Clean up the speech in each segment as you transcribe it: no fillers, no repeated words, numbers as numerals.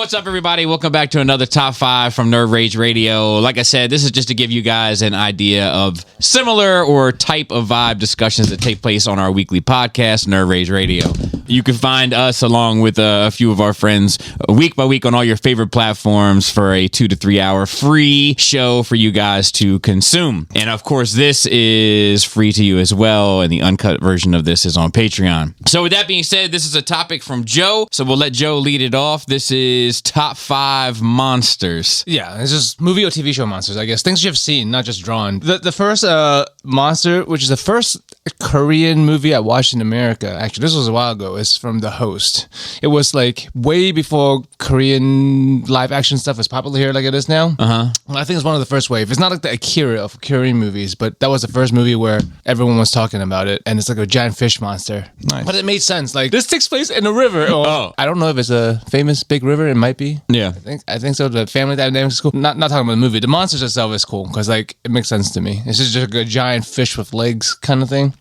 What's up, everybody? Welcome back to another Top 5 from Nerd Rage Radio. Like I said, this is just to give you guys an idea of similar or type of vibe discussions that take place on our weekly podcast, Nerd Rage Radio. You can find us along with a few of our friends week by week on all your favorite platforms for a 2 to 3 hour free show for you guys to consume. And of course, this is free to you as well, and the uncut version of this is on Patreon. So with that being said, this is a topic from Joe, so we'll let Joe lead it off. This is Top 5 Monsters. Yeah, it's just movie or TV show monsters, I guess. Things you've seen, not just drawn. The first monster, which is the first Korean movie I watched in America, actually, this was a while ago, is from The Host. It was like way before Korean live action stuff is popular here like it is now. Well, I think it's one of the first wave. It's not like the Akira of Korean movies, but that was the first movie where everyone was talking about it, and it's like a giant fish monster. Nice. But it made sense. Like, this takes place in a river. I don't know if it's a famous big river. It might be. Yeah. I think so. The family dynamics is cool. Not talking about the movie. The monsters itself is cool because like it makes sense to me. It's just like a giant fish with legs kind of thing.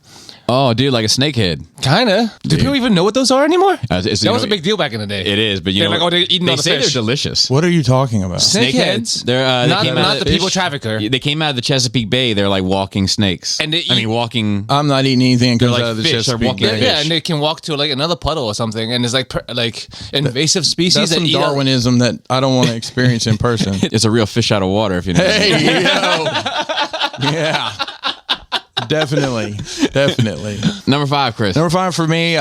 Oh, dude, like a snakehead. Kinda. Do people even know what those are anymore? That was a big deal back in the day. It is, but you know, like, they're eating all the say fish. they're delicious. What are you talking about? Snakeheads. They're not the people trafficker. They came out of the Chesapeake Bay. They're like walking snakes. And walking. I'm not eating anything They're because like of the fish. They're Chesapeake walking Bay. fish. Yeah, and they can walk to like another puddle or something, and it's like invasive species. That's some Darwinism that I don't want to experience in person. It's a real fish out of water, if you know. Hey, yo. Yeah. Definitely. Number 5, Chris. Number 5 for me,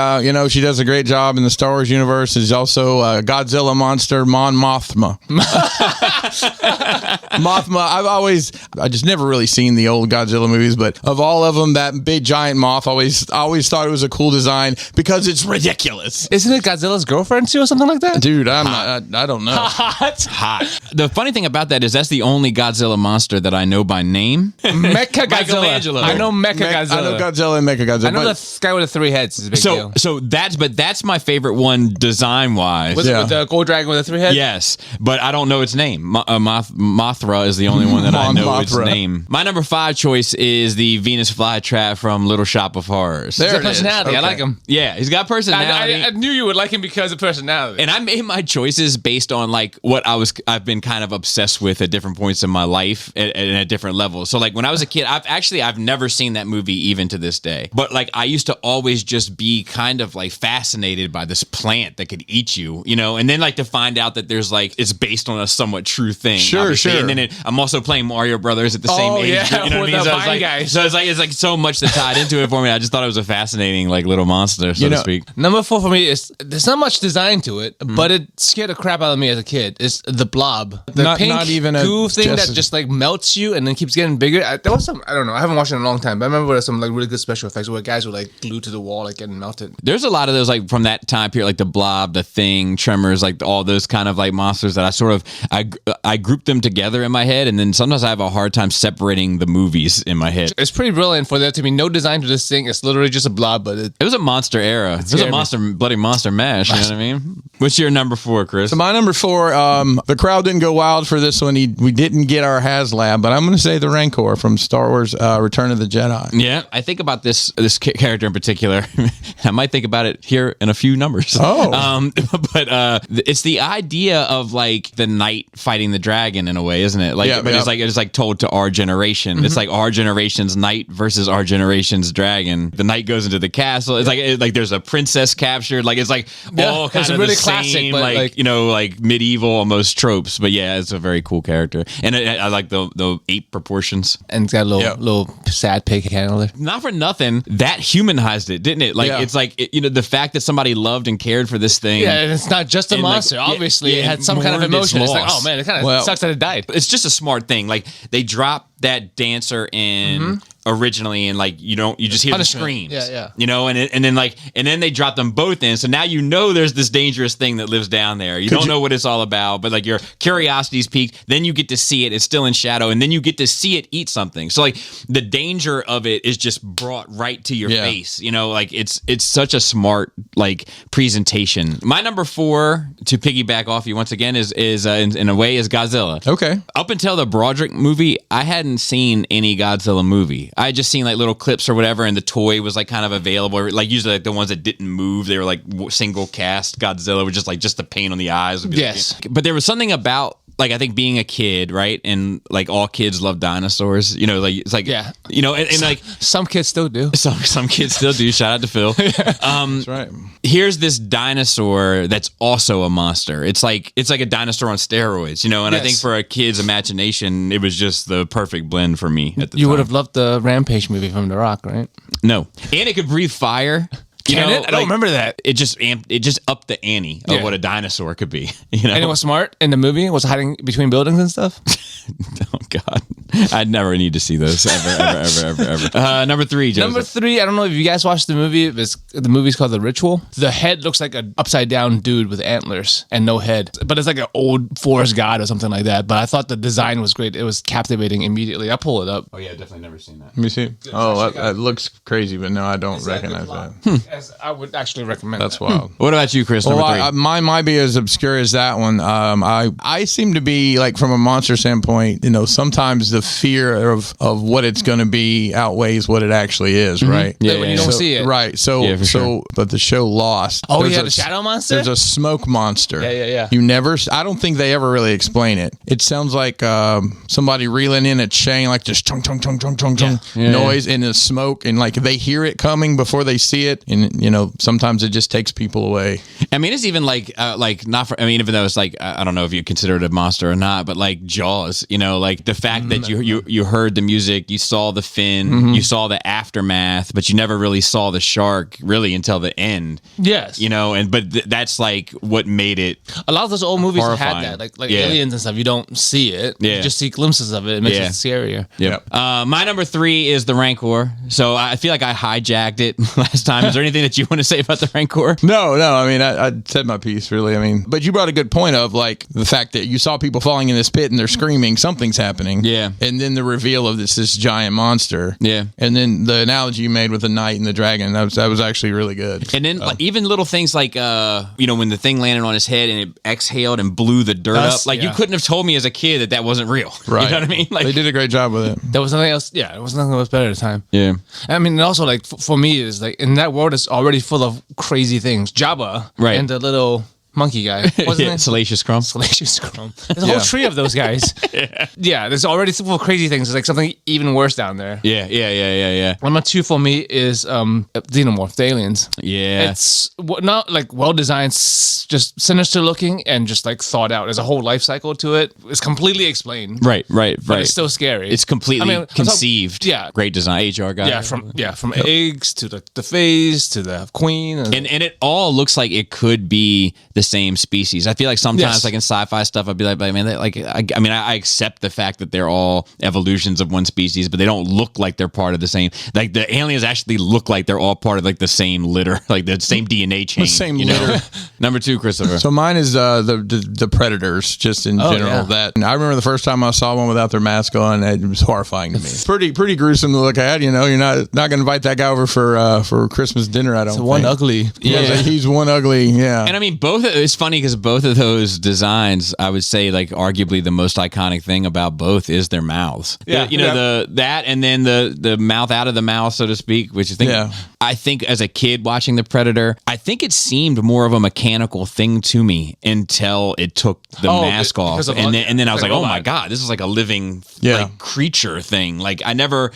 she does a great job in the Star Wars universe. Is also Godzilla monster, Mothma. Mothma, I just never really seen the old Godzilla movies, but of all of them, that big giant moth, I always thought it was a cool design because it's ridiculous. Isn't it Godzilla's girlfriend too or something like that? Dude, I don't know. Hot. The funny thing about that is that's the only Godzilla monster that I know by name. Mecha Godzilla. Michelangelo. I know Mecha Godzilla. I know Godzilla and Mecha Godzilla. I know the guy with the 3 heads is a big deal. So that's my favorite one design wise. Was it with the gold dragon with the 3 heads? Yes, but I don't know its name. Mothra is the only one that I know its name. My number 5 choice is the Venus flytrap from Little Shop of Horrors. There's a personality. Okay. I like him. Yeah, he's got personality. I knew you would like him because of personality. And I made my choices based on like what I've been kind of obsessed with at different points in my life and at different levels. So like when I was a kid, I've never seen that movie even to this day. But like I used to always just be kind of like fascinated by this plant that could eat you, and then like to find out that there's like it's based on a somewhat true thing. Sure. And then I'm also playing Mario Brothers at the same age. Yeah, You know what I mean? So it's like so much that tied into it for me. I just thought it was a fascinating like little monster, so to speak. Number 4 for me is there's not much design to it, but it scared the crap out of me as a kid. It's the Blob, the pink even a goo thing that just like melts you and then keeps getting bigger. There was some, I don't know, I haven't watched it in a long time, but I remember there was some like really good special effects where guys were like glued to the wall, like getting melted. There's a lot of those like from that time period, like the Blob, the Thing, Tremors, like all those kind of like monsters that I sort of I group them together in my head, and then sometimes I have a hard time separating the movies in my head. It's pretty brilliant for there to be no design to this thing. It's literally just a blob, but it was a monster era. It was a bloody monster mash. You know what I mean? What's your number 4, Chris? So my number 4, the crowd didn't go wild for this one. We didn't get our HasLab, but I'm going to say the Rancor from Star Wars Return of the Jedi. Yeah, I think about this character in particular. I might think about it here in a few numbers. But it's the idea of like the knight fighting the dragon in a way, isn't it? Like, it's like told to our generation. It's like our generation's knight versus our generation's dragon. The knight goes into the castle. It's like there's a princess captured. Like it's like all kind of really the classic, same, but like medieval almost tropes. But yeah, it's a very cool character, and I like the ape proportions. And it's got a little sad pig handler. Not for nothing, that humanized it, didn't it? Like it's like the fact that somebody loved and cared for this thing. Yeah, and it's not just a monster. Like, obviously, it had some kind of emotion. It's like, oh man, it kind of sucks that it died. It's just a smart thing. Like they dropped that dancer in originally, and like you just hear Punishment. The screams. Yeah. And then they dropped them both in. So now there's this dangerous thing that lives down there. You don't know what it's all about, but like your curiosity's piqued. Then you get to see it. It's still in shadow, and then you get to see it eat something. So like the danger of it is just brought right to your face. Like it's such a smart like presentation. My number 4 to piggyback off you once again is in a way is Godzilla. Okay. Up until the Broderick movie, I had hadn't seen any Godzilla movie. I had just seen like little clips or whatever, and the toy was like kind of available. Like usually like the ones that didn't move, they were like single cast Godzilla with just the paint on the eyes. Yes. Like, but there was something about, like, I think being a kid, right? And like all kids love dinosaurs, you know, like it's like, Yeah. you know, and like Some kids still do. some kids still do. Shout out to Phil. That's right. Here's this dinosaur that's also a monster. It's like a dinosaur on steroids, you know, and I Yes. think for a kid's imagination, it was just the perfect blend for me at the time. You would have loved the Rampage movie from The Rock, right? No. And it could breathe fire. Can it? I don't remember that. It just upped the ante of Yeah. what a dinosaur could be. You know? And it was smart in the movie. Was hiding between buildings and stuff. Oh God, I'd never need to see those ever. Number 3, Joseph. Number 3. I don't know if you guys watched the movie. The movie's called The Ritual. The head looks like an upside down dude with antlers and no head, but it's like an old forest god or something like that. But I thought the design was great. It was captivating immediately. I'll pull it up. Oh yeah, definitely never seen that. Let me see. Oh, that looks crazy, but no, I don't recognize that. As I would actually recommend. That's that. wild. What about you, Chris? Well, Number 3. mine might be as obscure as that one. I seem to be like, from a monster standpoint, you know, sometimes the fear of what it's going to be outweighs what it actually is, right? Yeah, When you don't see it. Right. So, Yeah, for sure. but the show Lost. Oh, there's yeah, the shadow monster? There's a smoke monster. Yeah. You never, I don't think they ever really explain it. It sounds like somebody reeling in a chain, like just chung, chung, chung, chung, chung, chung noise and the smoke. And like they hear it coming before they see it. And, you know, sometimes it just takes people away. I mean, it's even like not for. I mean, even though it's like I don't know if you consider it a monster or not, but like Jaws, you know, like the fact that you heard the music, you saw the fin, you saw the aftermath, but you never really saw the shark really until the end. Yes. You know, but that's like what made it. A lot of those old movies Horrifying. had that, like Yeah. Aliens and stuff. You don't see it. Yeah. You just see glimpses of it. It makes Yeah. it scarier. Yep. My number 3 is the Rancor. So I feel like I hijacked it last time. Is there anything that you want to say about the Rancor? No. I mean, I said my piece, really. I mean, but you brought a good point of like the fact that you saw people falling in this pit and they're screaming, something's happening. Yeah. And then the reveal of this giant monster. Yeah. And then the analogy you made with the knight and the dragon, that was actually really good. And then like, even little things like, you know, when the thing landed on his head and it exhaled and blew the dirt That's- up, like you yeah. couldn't have told me as a kid that wasn't real. Right. You know what I mean? Like, They did a great job with it. There was nothing else. Yeah, there was nothing else better at the time. yeah. I mean, and also like for me, it's like in that world is already full of crazy things. Jabba, Right. and the little monkey guy, wasn't Yeah, it? Salacious Crumb. Salacious Crumb. There's a whole tree of those guys. Yeah, there's already full of crazy things. There's like something even worse down there. Yeah. Number 2 for me is Xenomorph, the aliens. Yeah. It's not like well designed, just sinister looking and just like thought out. There's a whole life cycle to it. It's completely explained. Right. But it's still scary. It's completely I mean, conceived. yeah. Great design. HR guy. From eggs to the phase to the queen. And it all looks like it could be the same species. I feel like sometimes, Yes. like in sci-fi stuff, I'd be like, man, I accept the fact that they're all evolutions of one species, but they don't look like they're part of the same. Like the aliens actually look like they're all part of like the same litter, like the same DNA chain. same you know? litter. Number 2, Christopher. So mine is the Predators, just in general. yeah. That and I remember the first time I saw one without their mask on, it was horrifying to me. Pretty gruesome to look at. You know, you're not going to invite that guy over for Christmas dinner. I don't. one think. ugly. Yeah, he's one ugly. Yeah. And I mean, it's funny because both of those designs, I would say, like arguably the most iconic thing about both is their mouths. Yeah. You know, that and then the mouth out of the mouth, so to speak, which I think as a kid watching The Predator, I think it seemed more of a mechanical thing to me until it took the mask off. because of And then I was like like, oh robot. my God, this is like a living Yeah. like creature thing. Like I never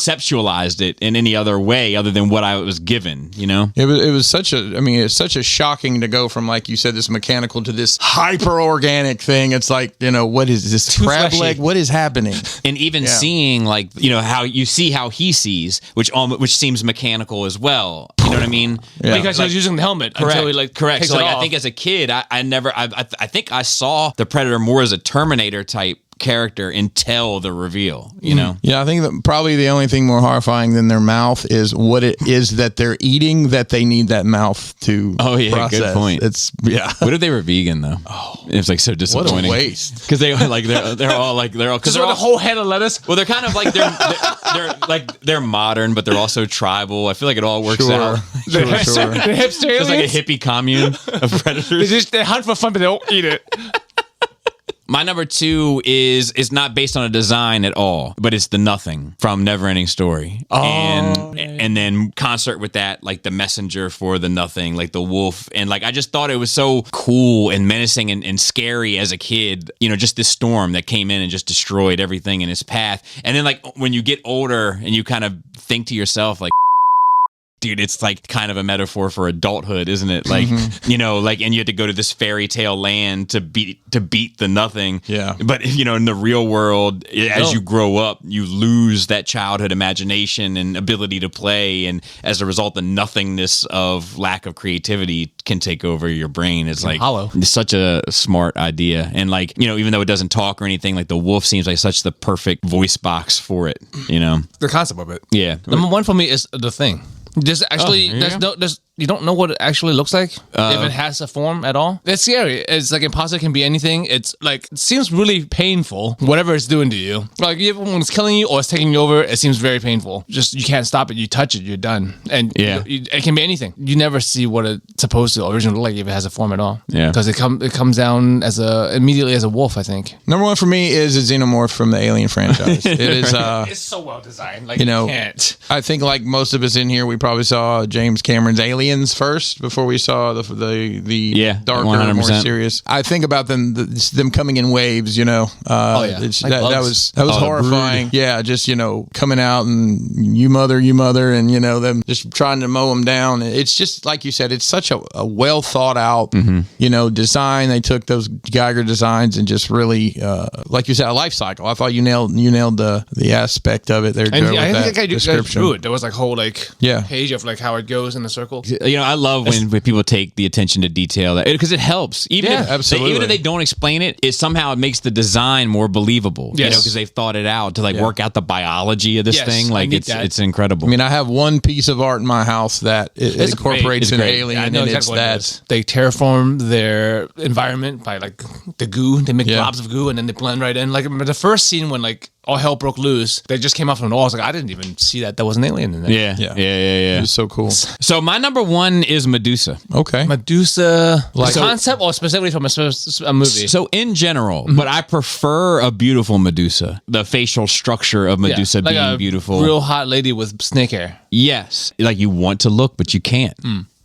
conceptualized it in any other way other than what I was given, you know? It was such a shocking to go from, like you said, this mechanical to this hyper organic thing. It's like, you know, what is this crab fleshy. leg? What is happening? And even seeing like, you know, how you see how he sees, which seems mechanical as well. You know what I mean? Yeah. Because he was using the helmet Correct. until he like Correct. takes So it like, off. I think as a kid, I think I saw the Predator more as a Terminator type character until the reveal, you know? Yeah, I think that probably the only thing more horrifying than their mouth is what it is that they're eating that they need that mouth to process. Good point. It's What if they were vegan though? Oh, it was like so what disappointing. a waste. Because they're all because the whole head of lettuce. well, they're kind of like they're modern, but they're also tribal. I feel like it all works Sure. out. Sure. The hipster It's like a aliens. hippie commune of predators. They hunt for fun, but they don't eat it. My number 2 is not based on a design at all, but it's the Nothing from Neverending Story. And then concert with that, like the messenger for the Nothing, like the wolf. And like, I just thought it was so cool and menacing and scary as a kid, you know, just this storm that came in and just destroyed everything in its path. And then like when you get older and you kind of think to yourself, like, dude, it's like kind of a metaphor for adulthood, isn't it? Like, you know, like, and you had to go to this fairy tale land to beat the Nothing. Yeah. But, you know, in the real world, as you grow up, you lose that childhood imagination and ability to play. And as a result, the nothingness of lack of creativity can take over your brain. It's like, hollow. It's such a smart idea. And like, you know, even though it doesn't talk or anything, like the wolf seems like such the perfect voice box for it, you know? The concept of it. Yeah. Number 1 for me is The Thing. There's actually, you don't know what it actually looks like if it has a form at all. It's scary. It's like imposter can be anything. It's like, it seems really painful, whatever it's doing to you. Like even when it's killing you or it's taking you over, it seems very painful. Just, you can't stop it. You touch it, you're done. And it can be anything. You never see what it's supposed to originally look like if it has a form at all. Yeah. Because it comes down immediately as a wolf, I think. Number 1 for me is a xenomorph from the Alien franchise. It is, it's so well designed. Like, you know, can't. I think like most of us in here, we probably saw James Cameron's Aliens first before we saw the darker, 100%. more serious. I think about them coming in waves. You know, Like that was Oh, horrifying. Yeah, just, you know, coming out and you mother, and you know them just trying to mow them down. It's just like you said, it's such a well thought out, you know, design. They took those Geiger designs and just really, like you said, a life cycle. I thought you nailed the aspect of it there. And Joe, I with think that I description. drew it. There was like whole page of like how it goes in a circle. You know, I love when people take the attention to detail that, because it helps. Even absolutely. if they don't explain it, it somehow makes the design more believable. Yes. You know, because they've thought it out to like work out the biology of this Yes, thing. I Like need that. it's incredible. I mean, I have one piece of art in my house that it incorporates It's an great. alien, I know and exactly it's what it that. is. They terraform their environment by like the goo. They make globs of goo and then they blend right in. Like the first scene when like all hell broke loose, they just came off from the wall. I was like, I didn't even see that. There was an alien in there. yeah. It was so cool. So my number 1 is Medusa. Okay. Medusa, Like- the concept or specifically from a movie? So in general, but I prefer a beautiful Medusa. The facial structure of Medusa like being a beautiful. real hot lady with snake hair. Yes. Like you want to look, but you can't.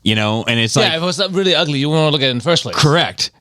You know, and it's like, Yeah, if it was really ugly, you wouldn't look at it in the first place. Correct.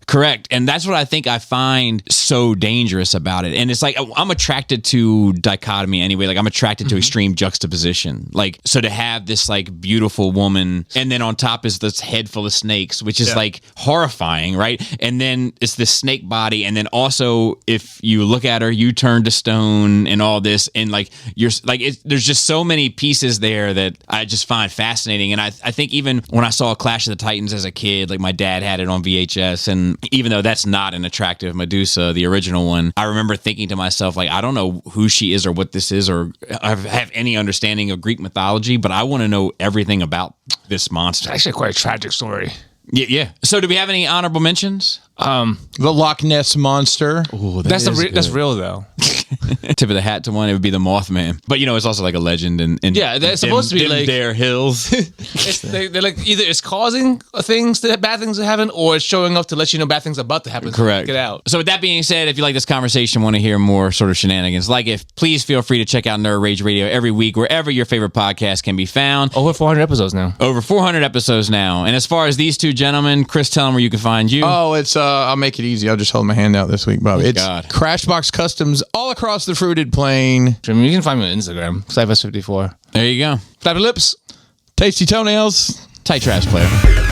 And that's what I think I find so dangerous about it. And it's like, I'm attracted to dichotomy anyway. Like I'm attracted to extreme juxtaposition. Like, so to have this like beautiful woman and then on top is this head full of snakes, which is like horrifying, right? And then it's this snake body. And then also if you look at her, you turn to stone and all this. And like, you're like, there's just so many pieces there that I just find fascinating. And I think even when I saw Clash of the Titans as a kid, like my dad had it on VHS, and even though that's not an attractive Medusa, the original one, I remember thinking to myself, like, I don't know who she is or what this is, or have any understanding of Greek mythology, but I want to know everything about this monster. Actually, quite a tragic story. Yeah. So do we have any honorable mentions? The Loch Ness Monster. Ooh, That's real though. Tip of the hat to one, it would be the Mothman. But you know, it's also like a legend, and Yeah, they're supposed to be like- Dare Hills. They're like either it's causing bad things to happen, or it's showing up to let you know bad things are about to happen. Correct. Get out. So with that being said, if you like this conversation, want to hear more sort of shenanigans like it, please feel free to check out Nerd Rage Radio every week wherever your favorite podcast can be found. Over 400 episodes now. Over 400 episodes now. And as far as these two gentlemen, Chris, tell them where you can find you. Oh, it's I'll make it easy. I'll just hold my hand out this week, Bob. It's God. Crashbox Customs all across the fruited plain. I mean, you can find me on Instagram, Cyphers54. There you go. Flappy lips. Tasty toenails. Tight trash player.